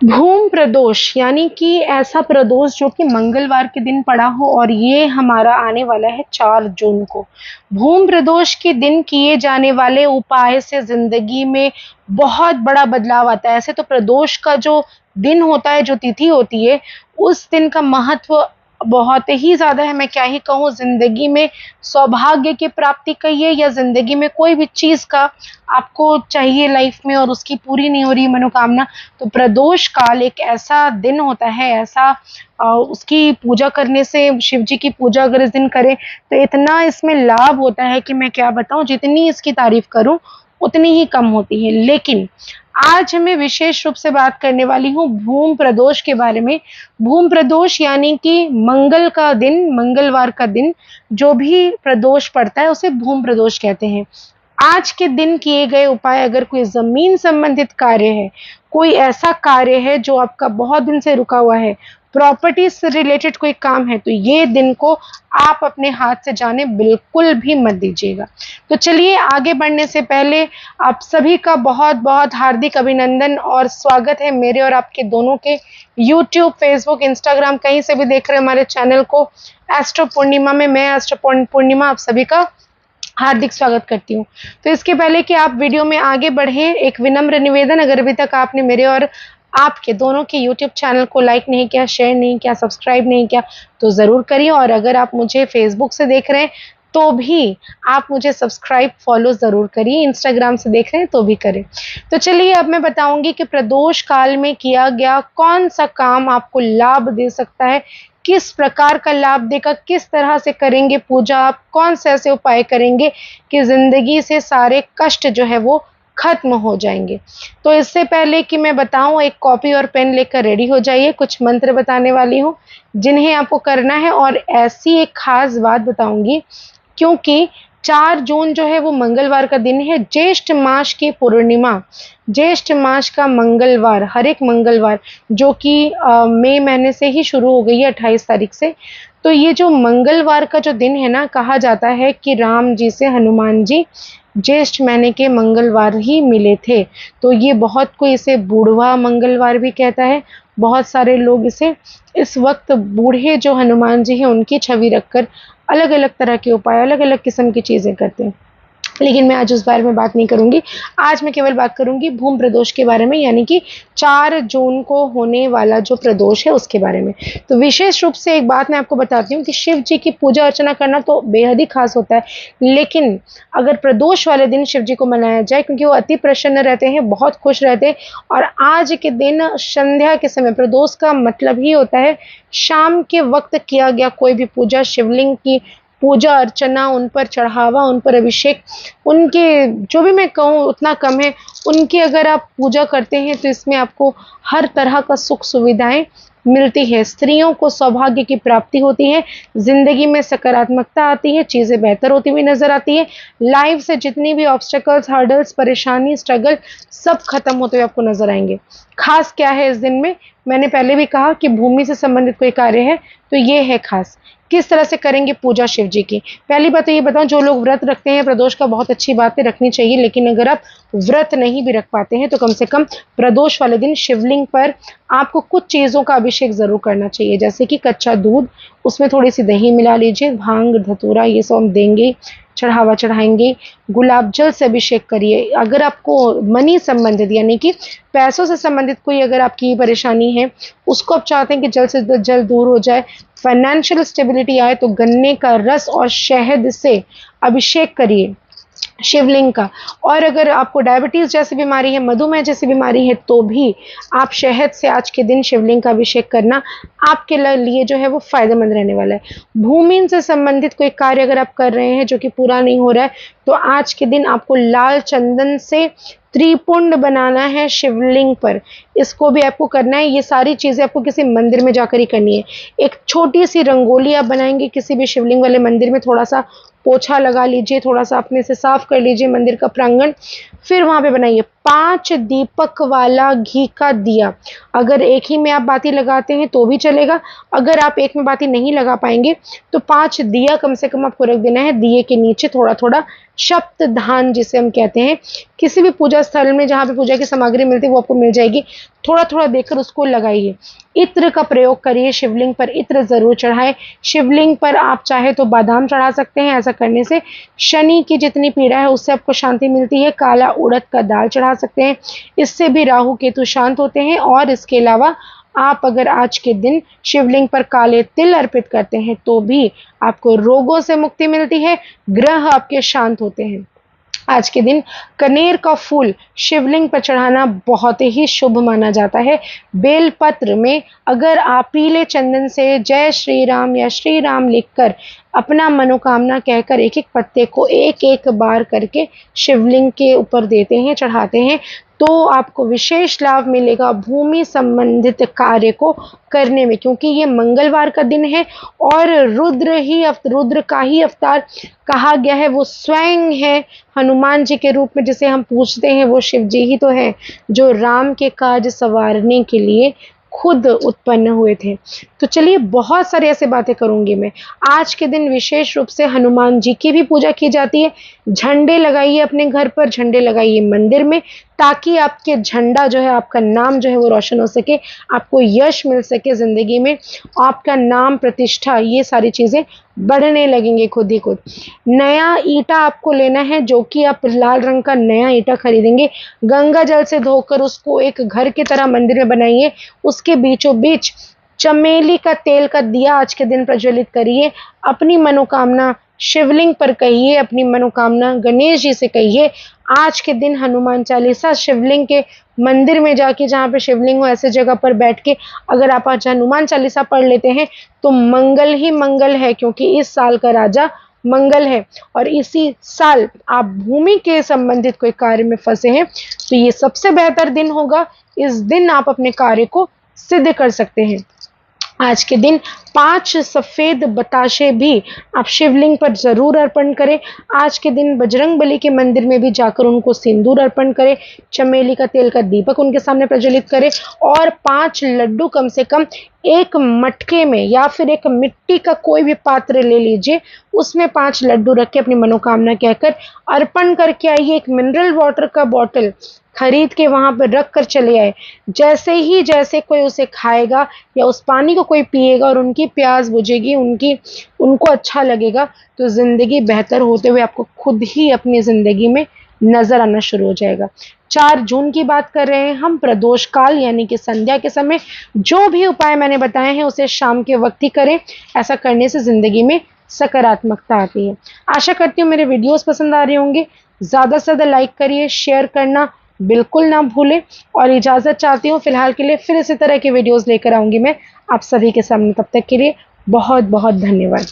भूम प्रदोष यानी कि ऐसा प्रदोष जो कि मंगलवार के दिन पड़ा हो, और ये हमारा आने वाला है 4 जून को। भूम प्रदोष के दिन किए जाने वाले उपाय से जिंदगी में बहुत बड़ा बदलाव आता है। ऐसे तो प्रदोष का जो दिन होता है, जो तिथि होती है, उस दिन का महत्व बहुत ही ज्यादा है। मैं क्या ही कहूँ, जिंदगी में सौभाग्य की प्राप्ति कहिए या जिंदगी में कोई भी चीज का आपको चाहिए लाइफ में और उसकी पूरी नहीं हो रही मनोकामना, तो प्रदोष काल एक ऐसा दिन होता है, ऐसा उसकी पूजा करने से, शिव जी की पूजा अगर इस दिन करें तो इतना इसमें लाभ होता है कि मैं क्या बताऊं, जितनी इसकी तारीफ करूं उतनी ही कम होती है। लेकिन आज मैं विशेष रूप से बात करने वाली हूँ भूम प्रदोष के बारे में। भूम प्रदोष यानी कि मंगल का दिन, मंगलवार का दिन जो भी प्रदोष पड़ता है उसे भूम प्रदोष कहते हैं। आज के दिन किए गए उपाय, अगर कोई जमीन संबंधित कार्य है, कोई ऐसा कार्य है जो आपका बहुत दिन से रुका हुआ है, प्रॉपर्टी से रिलेटेड कोई काम है, तो ये दिन को आप अपने हाथ से जाने बिल्कुल भी मत दीजिएगा। तो चलिए, आगे बढ़ने से पहले आप सभी का बहुत बहुत हार्दिक अभिनंदन और स्वागत है मेरे और आपके दोनों के यूट्यूब, फेसबुक, इंस्टाग्राम, कहीं से भी देख रहे हैं हमारे चैनल को एस्ट्रो पूर्णिमा में। मैं एस्ट्रो पूर्णिमा आप सभी का हार्दिक स्वागत करती हूँ। तो इसके पहले कि आप वीडियो में आगे बढ़ें, एक विनम्र निवेदन, अगर अभी तक आपने मेरे और आपके दोनों के YouTube चैनल को लाइक नहीं किया, शेयर नहीं किया, सब्सक्राइब नहीं किया, तो ज़रूर करिए। और अगर आप मुझे फेसबुक से देख रहे हैं तो भी आप मुझे सब्सक्राइब, फॉलो ज़रूर करिए। इंस्टाग्राम से देख रहे हैं तो भी करें। तो चलिए, अब मैं बताऊंगी कि प्रदोष काल में किया गया कौन सा काम आपको लाभ दे सकता है, किस प्रकार का लाभ देगा, किस तरह से करेंगे पूजा, आप कौन से ऐसे उपाय करेंगे कि जिंदगी से सारे कष्ट जो है वो खत्म हो जाएंगे। तो इससे पहले कि मैं बताऊं, एक कॉपी और पेन लेकर रेडी हो जाइए। कुछ मंत्र बताने वाली हूँ जिन्हें आपको करना है, और ऐसी एक खास बात बताऊंगी क्योंकि 4 जून जो है वो मंगलवार का दिन है, ज्येष्ठ मास की पूर्णिमा, ज्येष्ठ मास का मंगलवार, हर एक मंगलवार जो कि मई महीने से ही शुरू हो गई है 28 तारीख से। तो ये जो मंगलवार का जो दिन है ना, कहा जाता है कि राम जी से हनुमान जी ज्येष्ठ महीने के मंगलवार ही मिले थे। तो ये बहुत कोई इसे बूढ़वा मंगलवार भी कहता है। बहुत सारे लोग इसे इस वक्त बूढ़े जो हनुमान जी हैं उनकी छवि रखकर अलग अलग तरह के उपाय, अलग अलग किस्म की चीज़ें करते हैं। लेकिन मैं आज उस बारे में बात नहीं करूंगी। आज मैं केवल बात करूंगी भूम प्रदोष के बारे में, यानी कि 4 जून को होने वाला जो प्रदोष है उसके बारे में। तो विशेष रूप से एक बात मैं आपको बताती हूँ कि शिव जी की पूजा अर्चना करना तो बेहद ही खास होता है, लेकिन अगर प्रदोष वाले दिन शिव जी को मनाया जाए, क्योंकि वो अति प्रसन्न रहते हैं, बहुत खुश रहते हैं। और आज के दिन संध्या के समय, प्रदोष का मतलब ही होता है शाम के वक्त किया गया कोई भी पूजा, शिवलिंग की पूजा अर्चना, उन पर चढ़ावा, उन पर अभिषेक, उनके जो भी मैं कहूँ उतना कम है। उनकी अगर आप पूजा करते हैं तो इसमें आपको हर तरह का सुख सुविधाएं मिलती है। स्त्रियों को सौभाग्य की प्राप्ति होती है, जिंदगी में सकारात्मकता आती है, चीजें बेहतर होती हुई नजर आती है। लाइफ से जितनी भी ऑब्स्टेकल्स, हर्डल्स, परेशानी, स्ट्रगल, सब खत्म होते हुए आपको नजर आएंगे। खास क्या है इस दिन में, मैंने पहले भी कहा कि भूमि से संबंधित कोई कार्य है तो ये है खास। किस तरह से करेंगे पूजा शिव जी की? पहली बात तो ये बताऊं, जो लोग व्रत रखते हैं प्रदोष का, बहुत अच्छी बात है, रखनी चाहिए। लेकिन अगर आप व्रत नहीं भी रख पाते हैं तो कम से कम प्रदोष वाले दिन शिवलिंग पर आपको कुछ चीजों का अभिषेक जरूर करना चाहिए, जैसे कि कच्चा दूध, उसमें थोड़ी सी दही मिला लीजिए, भांग, धतूरा, ये सब हम देंगे, चढ़ावा चढ़ाएंगे। गुलाब जल से अभिषेक करिए। अगर आपको मनी संबंधित यानी कि पैसों से संबंधित कोई अगर आपकी परेशानी है, उसको आप चाहते हैं कि जल्द से जल्द दूर हो जाए, फाइनेंशियल स्टेबिलिटी आए, तो गन्ने का रस और शहद से अभिषेक करिए शिवलिंग का। और अगर आपको डायबिटीज जैसी बीमारी है, मधुमेह जैसी बीमारी है, तो भी आप शहद से आज के दिन शिवलिंग का अभिषेक करना आपके लिए जो है वो फायदेमंद रहने वाला है। भूमि से संबंधित कोई कार्य अगर आप कर रहे हैं जो कि पूरा नहीं हो रहा है, तो आज के दिन आपको लाल चंदन से त्रिपुंड बनाना है शिवलिंग पर, इसको भी आपको करना है। ये सारी चीजें आपको किसी मंदिर में जाकर ही करनी है। एक छोटी सी रंगोली आप बनाएंगे किसी भी शिवलिंग वाले मंदिर में, थोड़ा सा पोछा लगा लीजिए, थोड़ा सा अपने से साफ कर लीजिए मंदिर का प्रांगण, फिर वहां पे बनाइए 5 दीपक वाला घी का दिया। अगर एक ही में आप बाती लगाते हैं तो भी चलेगा, अगर आप एक में बाती नहीं लगा पाएंगे तो 5 दिया कम से कम आपको रख देना है। दिए के नीचे थोड़ा थोड़ा सप्तधान जिसे हम कहते हैं, किसी भी पूजा स्थल में जहाँ पे पूजा की सामग्री मिलती है वो आपको मिल जाएगी, थोड़ा थोड़ा देकर उसको लगाइए। इत्र का प्रयोग करिए, शिवलिंग पर इत्र जरूर चढ़ाएं। शिवलिंग पर आप चाहे तो बादाम चढ़ा सकते हैं, ऐसा करने से शनि की जितनी पीड़ा है उससे आपको शांति मिलती है। काला उड़द का दाल चढ़ा सकते हैं, इससे भी राहु केतु शांत होते हैं। और इसके अलावा आप अगर आज के दिन शिवलिंग पर काले तिल अर्पित करते हैं तो भी आपको रोगों से मुक्ति मिलती है, ग्रह आपके शांत होते हैं। आज के दिन कनेर का फूल शिवलिंग पर चढ़ाना बहुत ही शुभ माना जाता है। बेलपत्र में अगर आप पीले चंदन से जय श्री राम या श्री राम लिखकर अपना मनोकामना कहकर एक एक पत्ते को एक एक बार करके शिवलिंग के ऊपर देते हैं, चढ़ाते हैं, तो आपको विशेष लाभ मिलेगा भूमि संबंधित कार्य को करने में, क्योंकि ये मंगलवार का दिन है और रुद्र का ही अवतार कहा गया है। वो स्वयं है हनुमान जी के रूप में जिसे हम पूछते हैं, वो शिव जी ही तो है जो राम के काज संवारने के लिए खुद उत्पन्न हुए थे। तो चलिए, बहुत सारी ऐसे बातें करूंगी मैं। आज के दिन विशेष रूप से हनुमान जी की भी पूजा की जाती है। झंडे लगाइए अपने घर पर, झंडे लगाइए मंदिर में, ताकि आपके झंडा जो है, आपका नाम जो है वो रोशन हो सके, आपको यश मिल सके जिंदगी में, आपका नाम प्रतिष्ठा ये सारी चीजें बढ़ने लगेंगे खुद ही खुद। नया ईंटा आपको लेना है, जो कि आप लाल रंग का नया ईंटा खरीदेंगे, गंगा जल से धोकर उसको एक घर की तरह मंदिर में बनाइए। उसके बीचों बीच चमेली का तेल का दिया आज के दिन प्रज्वलित करिए। अपनी मनोकामना शिवलिंग पर कहिए, अपनी मनोकामना गणेश जी से कहिए। आज के दिन हनुमान चालीसा शिवलिंग के मंदिर में जाके, जहाँ पे शिवलिंग हो ऐसे जगह पर बैठ के अगर आप आज हनुमान चालीसा पढ़ लेते हैं तो मंगल ही मंगल है, क्योंकि इस साल का राजा मंगल है और इसी साल आप भूमि के संबंधित कोई कार्य में फंसे हैं तो ये सबसे बेहतर दिन होगा। इस दिन आप अपने कार्य को सिद्ध कर सकते हैं। आज के दिन 5 सफेद बताशे भी आप शिवलिंग पर जरूर अर्पण करें। आज के दिन बजरंगबली के मंदिर में भी जाकर उनको सिंदूर अर्पण करें, चमेली का तेल का दीपक उनके सामने प्रज्वलित करें और 5 लड्डू कम से कम एक मटके में या फिर एक मिट्टी का कोई भी पात्र ले लीजिए, उसमें 5 लड्डू रख के अपनी मनोकामना कहकर अर्पण करके आइए। एक मिनरल वाटर का बॉटल खरीद के वहां पर रख कर चले आए। जैसे कोई उसे खाएगा या उस पानी को कोई पिएगा और उनकी प्यास बुझेगी, उनको अच्छा लगेगा, तो जिंदगी बेहतर होते हुए आपको खुद ही अपनी जिंदगी में नजर आना शुरू हो जाएगा। 4 जून की बात कर रहे हैं हम, प्रदोष काल यानी कि संध्या के समय जो भी उपाय मैंने बताए हैं उसे शाम के वक्त ही करें। ऐसा करने से जिंदगी में सकारात्मकता आती है। आशा करती हूँ मेरे वीडियोस पसंद आ रहे होंगे। ज्यादा से ज्यादा लाइक करिए, शेयर करना बिल्कुल ना भूलें और इजाजत चाहती हूँ फिलहाल के लिए। फिर इसी तरह के वीडियोस लेकर आऊंगी मैं आप सभी के सामने। तब तक के लिए बहुत बहुत धन्यवाद।